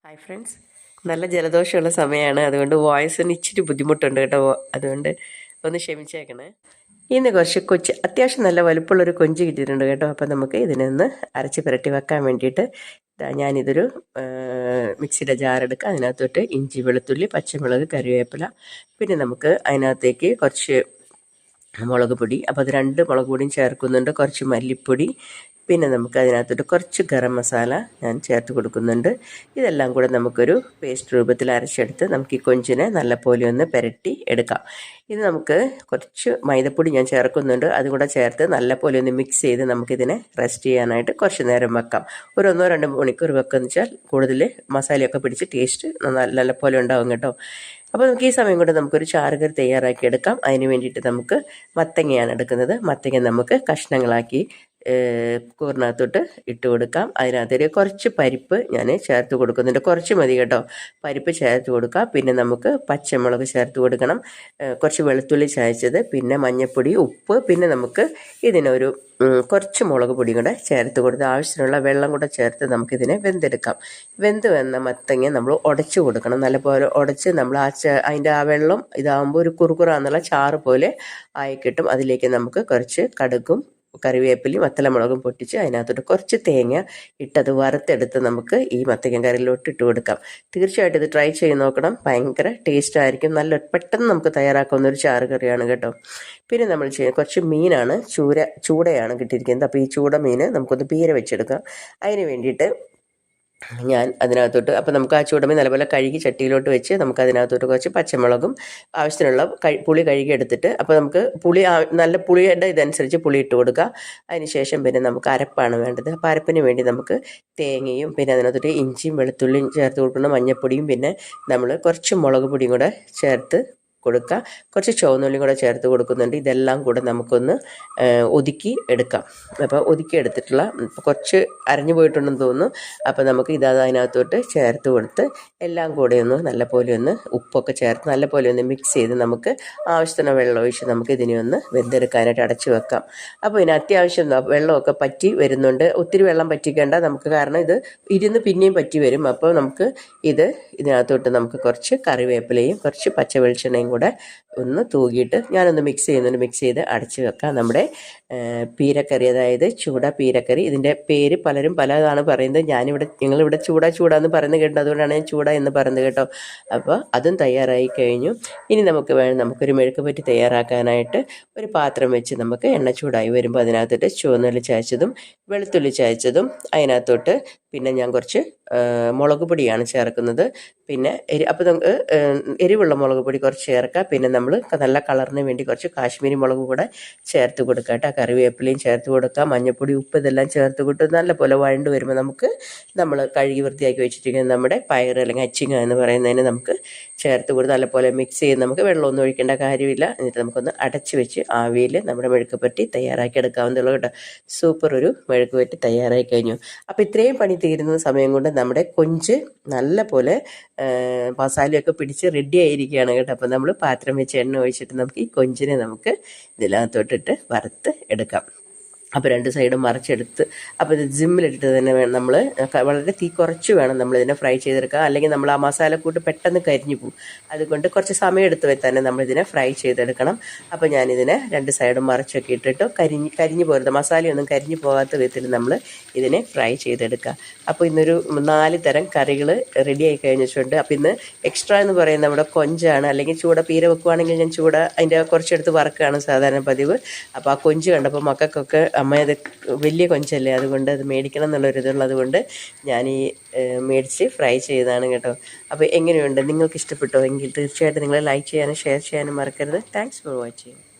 Hi friends, നല്ല ജലദോഷമുള്ള സമയമാണ്. അതുകൊണ്ട് വോയിസിന് ഇച്ചിരി ബുദ്ധിമുട്ടുണ്ട് കേട്ടോ. അതുകൊണ്ട് ഒന്ന് ക്ഷമിച്ചേക്കണേ. ഇന്ന് കുറച്ച് അത്യാവശ്യം നല്ല വലുപ്പമുള്ളൊരു കൊഞ്ച് കിട്ടിയിട്ടുണ്ട് കേട്ടോ. അപ്പം നമുക്ക് ഇതിനൊന്ന് അരച്ച് പുരട്ടി വെക്കാൻ വേണ്ടിയിട്ട് ഞാനിതൊരു മിക്സിയുടെ ജാറെടുക്കുക. അതിനകത്തോട്ട് ഇഞ്ചി, വെളുത്തുള്ളി, പച്ചമുളക്, കറിവേപ്പില, പിന്നെ നമുക്ക് അതിനകത്തേക്ക് കുറച്ച് മുളക് പൊടി, അപ്പോൾ അത് 2 മുളക് പൊടിയും ചേർക്കുന്നുണ്ട്, കുറച്ച് മല്ലിപ്പൊടി, പിന്നെ നമുക്ക് അതിനകത്തോട്ട് കുറച്ച് ഗരം മസാല ഞാൻ ചേർത്ത് കൊടുക്കുന്നുണ്ട്. ഇതെല്ലാം കൂടെ നമുക്കൊരു പേസ്റ്റ് രൂപത്തിൽ അരച്ചെടുത്ത് നമുക്ക് ഈ കൊഞ്ചിനെ നല്ലപോലെ ഒന്ന് പുരട്ടി എടുക്കാം. ഇത് നമുക്ക് കുറച്ച് മൈദപ്പൊടി ഞാൻ ചേർക്കുന്നുണ്ട്, അതുകൂടെ ചേർത്ത് നല്ലപോലെ ഒന്ന് മിക്സ് ചെയ്ത് നമുക്കിതിനെ റെസ്റ്റ് ചെയ്യാനായിട്ട് കുറച്ച് നേരം വെക്കാം. ഒരു 1-2 മണിക്കൂർ വെക്കുകയെന്ന് വെച്ചാൽ കൂടുതൽ മസാലയൊക്കെ പിടിച്ച് ടേസ്റ്റ് നല്ലപോലെ ഉണ്ടാവും കേട്ടോ. അപ്പോൾ നമുക്ക് ഈ സമയം കൊണ്ട് നമുക്കൊരു ചാറുകറി തയ്യാറാക്കി എടുക്കാം. അതിന് വേണ്ടിയിട്ട് നമുക്ക് മത്തങ്ങയാണ് എടുക്കുന്നത്. മത്തങ്ങ നമുക്ക് കഷ്ണങ്ങളാക്കി കുക്കറിനകത്തോട്ട് ഇട്ട് കൊടുക്കാം. അതിനകത്തേക്ക് കുറച്ച് പരിപ്പ് ഞാൻ ചേർത്ത് കൊടുക്കുന്നുണ്ട്, കുറച്ച് മതി കേട്ടോ. പരിപ്പ് ചേർത്ത് കൊടുക്കാം. പിന്നെ നമുക്ക് പച്ചമുളക് ചേർത്ത് കൊടുക്കണം, കുറച്ച് വെളുത്തുള്ളി ചതച്ചത്, പിന്നെ മഞ്ഞൾപ്പൊടി, ഉപ്പ്, പിന്നെ നമുക്ക് ഇതിനൊരു കുറച്ച് മുളക് പൊടി കൂടെ ചേർത്ത് കൊടുത്ത് ആവശ്യത്തിനുള്ള വെള്ളം കൂടെ ചേർത്ത് നമുക്കിതിനെ വെന്തെടുക്കാം. വെന്ത് വന്ന മത്തങ്ങ നമ്മൾ ഉടച്ചു കൊടുക്കണം. നല്ലപോലെ ഉടച്ച് നമ്മൾ അതിൻ്റെ ആ വെള്ളം ഇതാകുമ്പോൾ ഒരു കുറുകുറാന്നുള്ള ചാറ് പോലെ ആയി കിട്ടും. അതിലേക്ക് നമുക്ക് കുറച്ച് കടുകും കറിവേപ്പിലയും വത്തലമുളകും പൊട്ടിച്ച് അതിനകത്തോട്ട് കുറച്ച് തേങ്ങ ഇട്ടത് വറുത്തെടുത്ത് നമുക്ക് ഈ മത്തങ്ങ കറിയിലോട്ട് ഇട്ട് കൊടുക്കാം. തീർച്ചയായിട്ടും ഇത് ട്രൈ ചെയ്ത് നോക്കണം, ഭയങ്കര ടേസ്റ്റ് ആയിരിക്കും. നല്ല പെട്ടെന്ന് നമുക്ക് തയ്യാറാക്കാവുന്ന ഒരു ചാറ് കറിയാണ് കേട്ടോ. പിന്നെ നമ്മൾ കുറച്ച് മീനാണ്, ചൂടയാണ് കിട്ടിയിരിക്കുന്നത്. അപ്പോൾ ഈ ചൂട മീൻ നമുക്കൊന്ന് പീര വെച്ചെടുക്കാം. അതിന് വേണ്ടിയിട്ട് ഞാൻ അതിനകത്തോട്ട്, അപ്പോൾ നമുക്ക് ആ ചൂടമീൻ നല്ലപോലെ കഴുകി ചട്ടിയിലോട്ട് വെച്ച് നമുക്ക് അതിനകത്തോട്ട് കുറച്ച് പച്ചമുളകും ആവശ്യത്തിനുള്ള പുളി കഴുകി എടുത്തിട്ട്, അപ്പോൾ നമുക്ക് നല്ല പുളിയുടെ ഇതനുസരിച്ച് പുളി ഇട്ട് കൊടുക്കുക. അതിന് ശേഷം പിന്നെ നമുക്ക് അരപ്പാണ് വേണ്ടത്. അപ്പോൾ അരപ്പിന് വേണ്ടി നമുക്ക് തേങ്ങയും പിന്നെ അതിനകത്തോട്ട് ഇഞ്ചിയും വെളുത്തുള്ളിയും ചേർത്ത് കൊടുക്കണം, മഞ്ഞൾപ്പൊടിയും, പിന്നെ നമ്മൾ കുറച്ച് മുളക് പൊടിയും കൂടെ ചേർത്ത് കൊടുക്കുക. കുറച്ച് ചുവന്നുള്ളിയും കൂടെ ചേർത്ത് കൊടുക്കുന്നുണ്ട്. ഇതെല്ലാം കൂടെ നമുക്കൊന്ന് ഒതുക്കി എടുക്കാം. അപ്പോൾ ഒതുക്കി എടുത്തിട്ടുള്ള കുറച്ച് അരഞ്ഞു പോയിട്ടുണ്ടെന്ന് തോന്നുന്നു. അപ്പോൾ നമുക്ക് അതിനകത്തോട്ട് ചേർത്ത് കൊടുത്ത് എല്ലാം കൂടെ ഒന്ന് നല്ലപോലെ ഒന്ന് ഉപ്പൊക്കെ ചേർത്ത് നല്ലപോലെ ഒന്ന് മിക്സ് ചെയ്ത് നമുക്ക് ആവശ്യത്തിന് വെള്ളം ഒഴിച്ച് നമുക്ക് ഇതിനെ ഒന്ന് വെന്തെടുക്കാനായിട്ട് അടച്ചു വെക്കാം. അപ്പോൾ ഇതിന് അത്യാവശ്യം വെള്ളമൊക്കെ പറ്റി വരുന്നുണ്ട്. ഒത്തിരി വെള്ളം പറ്റിക്കേണ്ട നമുക്ക്, കാരണം ഇത് ഇരുന്ന് പിന്നെയും പറ്റി വരും. അപ്പോൾ നമുക്ക് ഇതിനകത്തോട്ട് നമുക്ക് കുറച്ച് കറിവേപ്പിലയും കുറച്ച് പച്ച വെളിച്ചെണ്ണയും കൂടെ ഒന്ന് തൂകിയിട്ട് ഞാനൊന്ന് മിക്സ് ചെയ്ത് അടച്ച് വെക്കാം. നമ്മുടെ പീരക്കറി, അതായത് ചൂട പീരക്കറി. ഇതിൻ്റെ പേര് പലരും പലതാണ് പറയുന്നത്. ഞങ്ങളിവിടെ ചൂടാന്ന് പറയുന്നത് കേട്ടോ, അതുകൊണ്ടാണ് ഞാൻ ചൂട എന്ന് പറയുന്നത് കേട്ടോ. അപ്പോൾ അതും തയ്യാറായി കഴിഞ്ഞു. ഇനി നമുക്കൊരു മെഴുക്ക് പറ്റി തയ്യാറാക്കാനായിട്ട് ഒരു പാത്രം വെച്ച് നമുക്ക് എണ്ണ ചൂടായി വരുമ്പോൾ അതിനകത്തോട്ട് ചുവന്നുള്ളി ചതച്ചതും വെളുത്തുള്ളി ചതച്ചതും അതിനകത്തോട്ട്, പിന്നെ ഞാൻ കുറച്ച് മുളക് പൊടിയാണ് ചേർക്കുന്നത്. പിന്നെ അപ്പോൾ നമുക്ക് എരിവുള്ള മുളക് പൊടി കുറച്ച് ചേർക്കാം. പിന്നെ നമ്മൾ നല്ല കളറിന് വേണ്ടി കുറച്ച് കാശ്മീരി മുളക് കൂടെ ചേർത്ത് കൊടുക്കാം കേട്ടോ. കറിവേപ്പിലയും ചേർത്ത് കൊടുക്കാം, മഞ്ഞൾപ്പൊടി, ഉപ്പ് ഇതെല്ലാം ചേർത്ത് കൊടുത്ത് നല്ലപോലെ വഴണ്ട് വരുമ്പോൾ നമുക്ക് നമ്മൾ കഴുകി വൃത്തിയാക്കി വെച്ചിരിക്കുന്ന നമ്മുടെ പയർ അല്ലെങ്കിൽ അച്ചിങ്ങ എന്ന് പറയുന്നതിന് നമുക്ക് ചേർത്ത് കൊടുത്ത് നല്ലപോലെ മിക്സ് ചെയ്ത് നമുക്ക് വെള്ളമൊന്നും ഒഴിക്കേണ്ട കാര്യമില്ല. എന്നിട്ട് നമുക്കൊന്ന് അടച്ച് വെച്ച് ആവിയിൽ നമ്മുടെ മെഴുക്ക് പറ്റി തയ്യാറാക്കി എടുക്കാവുന്നതുള്ളൂ കേട്ടോ. സൂപ്പർ ഒരു മെഴുക്ക് പറ്റി തയ്യാറായി കഴിഞ്ഞു. അപ്പോൾ ഇത്രയും പണി തീരുന്ന സമയം കൊണ്ട് നമ്മുടെ കൊഞ്ച് നല്ല പോലെ മസാലയൊക്കെ പിടിച്ച് റെഡി ആയിരിക്കുകയാണ് കേട്ടോ. അപ്പോൾ നമ്മൾ പാത്രം വെച്ച് എണ്ണ ഒഴിച്ചിട്ട് നമുക്ക് ഈ കൊഞ്ചിനെ നമുക്ക് ഇതിനകത്തോട്ടിട്ട് വറുത്ത് എടുക്കാം. അപ്പോൾ 2 സൈഡും മറിച്ചെടുത്ത്, അപ്പോൾ ഇത് ജിമ്മിലിട്ടിട്ട് തന്നെ വേണം നമ്മൾ, വളരെ തീ കുറച്ച് വേണം നമ്മളിതിനെ ഫ്രൈ ചെയ്തെടുക്കുക. അല്ലെങ്കിൽ നമ്മൾ ആ മസാലക്കൂട്ട് പെട്ടെന്ന് കരിഞ്ഞു പോകും. അതുകൊണ്ട് കുറച്ച് സമയം എടുത്ത് തന്നെ നമ്മളിതിനെ ഫ്രൈ ചെയ്തെടുക്കണം. അപ്പോൾ ഞാനിതിനെ 2 സൈഡും മറിച്ചൊക്കെ ഇട്ടിട്ട് കരിഞ്ഞു പോരുത്, മസാലയൊന്നും കരിഞ്ഞു പോകാത്ത വിധത്തിൽ നമ്മൾ ഇതിനെ ഫ്രൈ ചെയ്തെടുക്കുക. അപ്പോൾ ഇന്നൊരു 4 തരം കറികൾ റെഡിയായി കഴിഞ്ഞിട്ടുണ്ട്. അപ്പോൾ ഇന്ന് എക്സ്ട്രാ എന്ന് പറയുന്നത് നമ്മുടെ കൊഞ്ചാണ്. അല്ലെങ്കിൽ ചൂട പീര വെക്കുവാണെങ്കിൽ ഞാൻ അതിൻ്റെ കുറച്ചെടുത്ത് വറക്കുകയാണ് സാധാരണ പതിവ്. അപ്പോൾ ആ കൊഞ്ച് കണ്ടപ്പോൾ മക്കൾക്കൊക്കെ അമ്മ അത് വലിയ കൊഞ്ചല്ലേ, അതുകൊണ്ട് അത് മേടിക്കണം എന്നുള്ളൊരിതുള്ളത് കൊണ്ട് ഞാൻ ഈ മേടിച്ച് ഫ്രൈ ചെയ്തതാണ് കേട്ടോ. അപ്പോൾ എങ്ങനെയുണ്ട്, നിങ്ങൾക്ക് ഇഷ്ടപ്പെട്ടോ എങ്കിൽ തീർച്ചയായിട്ടും നിങ്ങൾ ലൈക്ക് ചെയ്യാനും ഷെയർ ചെയ്യാനും മറക്കരുത്. Thanks for watching.